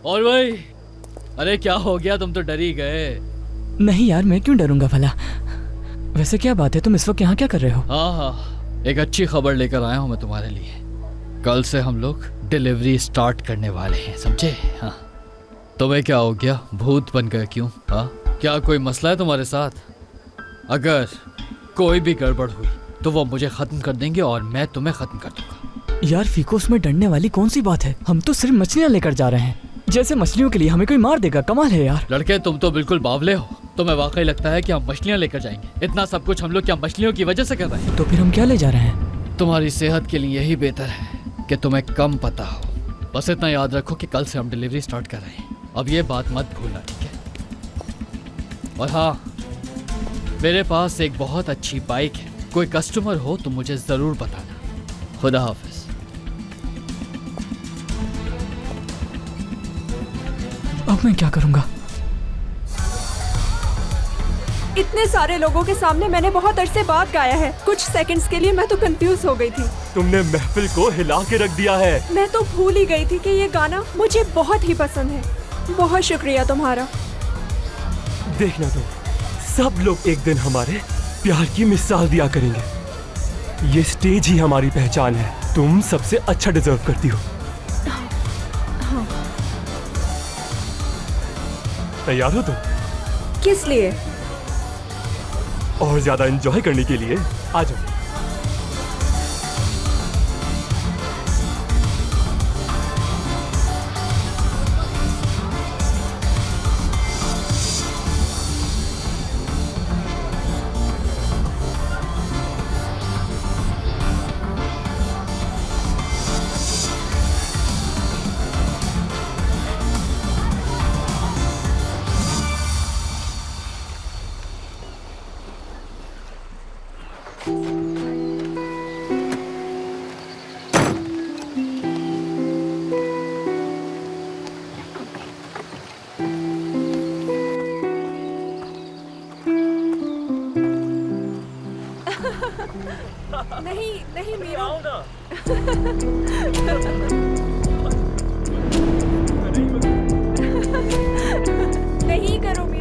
और भाई, अरे क्या हो गया, तुम तो डर ही गए। नहीं यार, मैं क्यों डरूंगा भला। वैसे क्या बात है, तुम इस वक्त यहाँ क्या कर रहे हो? हाँ, एक अच्छी खबर लेकर आया हूँ मैं तुम्हारे लिए। कल से हम लोग डिलीवरी स्टार्ट करने वाले हैं, समझे? हाँ। तुम्हें क्या हो गया, भूत बन गए क्यों? हाँ, क्या कोई मसला है तुम्हारे साथ? अगर कोई भी गड़बड़ हुई तो वो मुझे खत्म कर देंगे और मैं तुम्हें खत्म कर दूंगा। यार फीको, उसमें डरने वाली कौन सी बात है? हम तो सिर्फ मछलियाँ लेकर जा रहे हैं, जैसे मछलियों के लिए हमें कोई मार देगा। कमाल है यार। लड़के, तुम तो बिल्कुल बावले हो। तुम्हें वाकई लगता है कि हम मछलियाँ लेकर जाएंगे? इतना सब कुछ हम लोग क्या मछलियों की वजह से कर रहे हैं? तो फिर हम क्या ले जा रहे हैं? तुम्हारी सेहत के लिए यही बेहतर है कि तुम्हें कम पता हो। बस इतना याद रखो कि कल से हम डिलीवरी स्टार्ट कर रहे हैं। अब ये बात मत भूलना, ठीक है? और हाँ, मेरे पास एक बहुत अच्छी बाइक है। कोई कस्टमर हो तो मुझे जरूर बताना। खुदा हाफिज। अब मैं क्या करूंगा? इतने सारे लोगों के सामने मैंने बहुत अरसे बाद गाया है। कुछ सेकंड्स के लिए मैं तो कंफ्यूज हो गई थी। तुमने महफिल को हिला के रख दिया है। मैं तो भूल ही गई थी कि ये गाना मुझे बहुत ही पसंद है। बहुत शुक्रिया तुम्हारा। देखना तुम, सब लोग एक दिन हमारे प्यार की मिसाल दिया करेंगे। ये स्टेज ही हमारी पहचान है। तुम सबसे अच्छा डिजर्व करती हो। तैयार हो तुम? किस लिए? और ज्यादा एंजॉय करने के लिए आ जाओ। नहीं नहीं मीरू। नहीं करो मीरू।